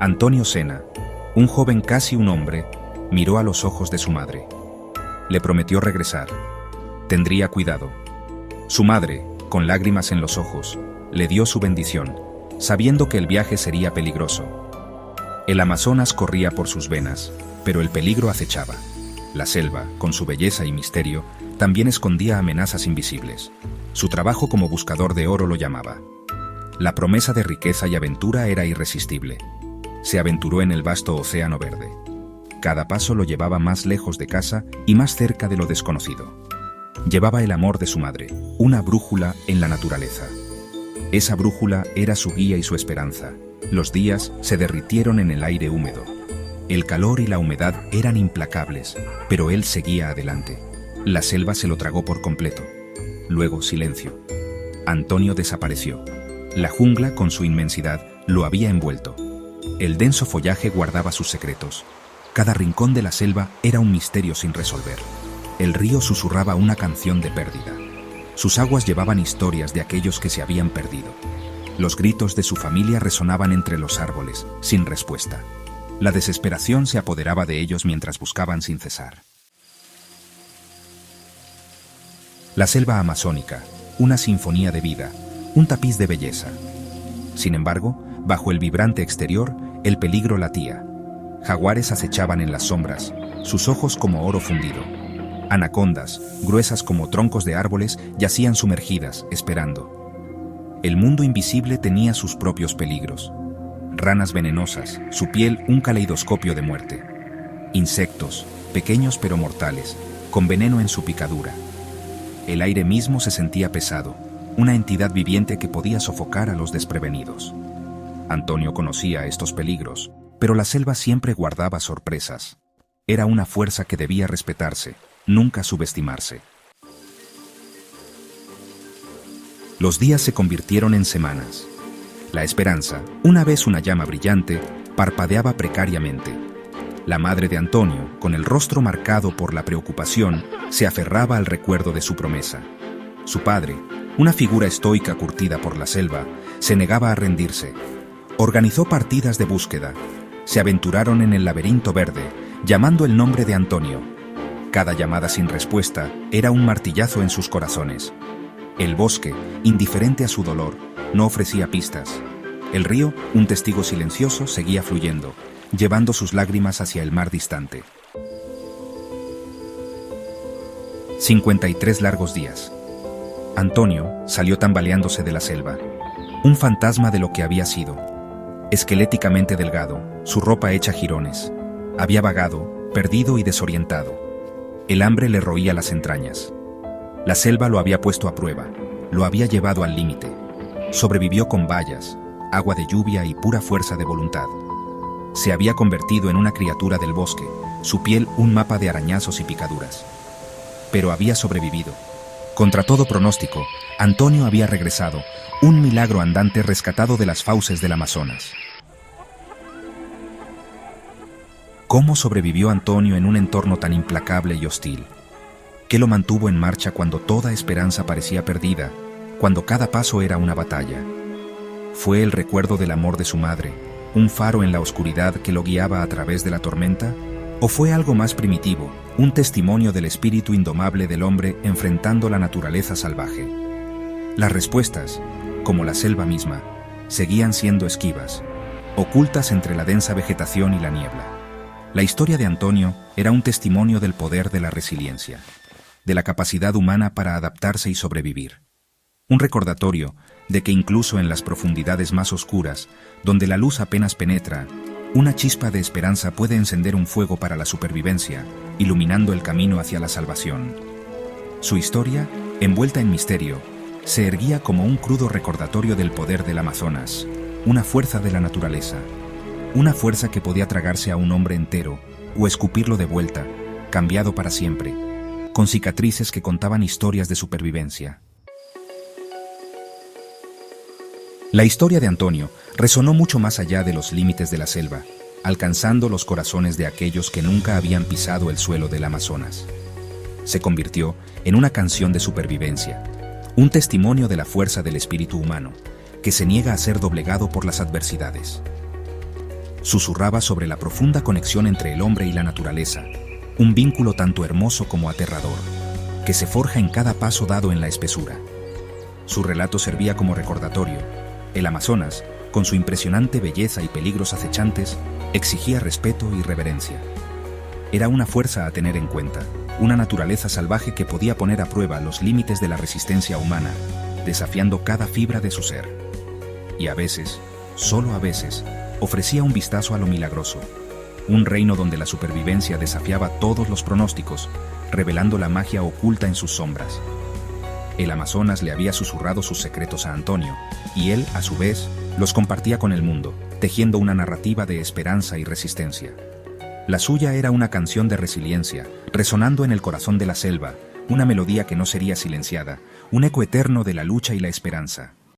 Antonio Sena, un joven casi un hombre, miró a los ojos de su madre. Le prometió regresar. Tendría cuidado. Su madre, con lágrimas en los ojos, le dio su bendición, sabiendo que el viaje sería peligroso. El Amazonas corría por sus venas, pero el peligro acechaba. La selva, con su belleza y misterio, también escondía amenazas invisibles. Su trabajo como buscador de oro lo llamaba. La promesa de riqueza y aventura era irresistible. Se aventuró en el vasto océano verde. Cada paso lo llevaba más lejos de casa y más cerca de lo desconocido. Llevaba el amor de su madre, una brújula en la naturaleza. Esa brújula era su guía y su esperanza. Los días se derritieron en el aire húmedo. El calor y la humedad eran implacables, pero él seguía adelante. La selva se lo tragó por completo. Luego silencio. Antonio desapareció. La jungla, con su inmensidad, lo había envuelto. El denso follaje guardaba sus secretos. Cada rincón de la selva era un misterio sin resolver. El río susurraba una canción de pérdida. Sus aguas llevaban historias de aquellos que se habían perdido. Los gritos de su familia resonaban entre los árboles, sin respuesta. La desesperación se apoderaba de ellos mientras buscaban sin cesar. La selva amazónica, una sinfonía de vida, un tapiz de belleza. Sin embargo, bajo el vibrante exterior, el peligro latía. Jaguares acechaban en las sombras, sus ojos como oro fundido. Anacondas, gruesas como troncos de árboles, yacían sumergidas, esperando. El mundo invisible tenía sus propios peligros. Ranas venenosas, su piel un caleidoscopio de muerte. Insectos, pequeños pero mortales, con veneno en su picadura. El aire mismo se sentía pesado, una entidad viviente que podía sofocar a los desprevenidos. Antonio conocía estos peligros, pero la selva siempre guardaba sorpresas. Era una fuerza que debía respetarse, nunca subestimarse. Los días se convirtieron en semanas. La esperanza, una vez una llama brillante, parpadeaba precariamente. La madre de Antonio, con el rostro marcado por la preocupación, se aferraba al recuerdo de su promesa. Su padre, una figura estoica curtida por la selva, se negaba a rendirse. Organizó partidas de búsqueda. Se aventuraron en el laberinto verde, llamando el nombre de Antonio. Cada llamada sin respuesta era un martillazo en sus corazones. El bosque, indiferente a su dolor, no ofrecía pistas. El río, un testigo silencioso, seguía fluyendo, llevando sus lágrimas hacia el mar distante. 53 largos días. Antonio salió tambaleándose de la selva, un fantasma de lo que había sido. Esqueléticamente delgado, su ropa hecha jirones. Había vagado, perdido y desorientado. El hambre le roía las entrañas. La selva lo había puesto a prueba, lo había llevado al límite. Sobrevivió con bayas, agua de lluvia y pura fuerza de voluntad. Se había convertido en una criatura del bosque, su piel un mapa de arañazos y picaduras. Pero había sobrevivido. Contra todo pronóstico, Antonio había regresado, un milagro andante rescatado de las fauces del Amazonas. ¿Cómo sobrevivió Antonio en un entorno tan implacable y hostil? ¿Qué lo mantuvo en marcha cuando toda esperanza parecía perdida, cuando cada paso era una batalla? ¿Fue el recuerdo del amor de su madre, un faro en la oscuridad que lo guiaba a través de la tormenta? ¿O fue algo más primitivo, un testimonio del espíritu indomable del hombre enfrentando la naturaleza salvaje? Las respuestas, como la selva misma, seguían siendo esquivas, ocultas entre la densa vegetación y la niebla. La historia de Antonio era un testimonio del poder de la resiliencia, de la capacidad humana para adaptarse y sobrevivir. Un recordatorio de que incluso en las profundidades más oscuras, donde la luz apenas penetra, una chispa de esperanza puede encender un fuego para la supervivencia, iluminando el camino hacia la salvación. Su historia, envuelta en misterio, se erguía como un crudo recordatorio del poder del Amazonas, una fuerza de la naturaleza, una fuerza que podía tragarse a un hombre entero o escupirlo de vuelta, cambiado para siempre, con cicatrices que contaban historias de supervivencia. La historia de Antonio resonó mucho más allá de los límites de la selva, alcanzando los corazones de aquellos que nunca habían pisado el suelo del Amazonas. Se convirtió en una canción de supervivencia, un testimonio de la fuerza del espíritu humano, que se niega a ser doblegado por las adversidades. Susurraba sobre la profunda conexión entre el hombre y la naturaleza, un vínculo tanto hermoso como aterrador, que se forja en cada paso dado en la espesura. Su relato servía como recordatorio. El Amazonas, con su impresionante belleza y peligros acechantes, exigía respeto y reverencia. Era una fuerza a tener en cuenta, una naturaleza salvaje que podía poner a prueba los límites de la resistencia humana, desafiando cada fibra de su ser. Y a veces, solo a veces, ofrecía un vistazo a lo milagroso, un reino donde la supervivencia desafiaba todos los pronósticos, revelando la magia oculta en sus sombras. El Amazonas le había susurrado sus secretos a Antonio, y él, a su vez, los compartía con el mundo, tejiendo una narrativa de esperanza y resistencia. La suya era una canción de resiliencia, resonando en el corazón de la selva, una melodía que no sería silenciada, un eco eterno de la lucha y la esperanza.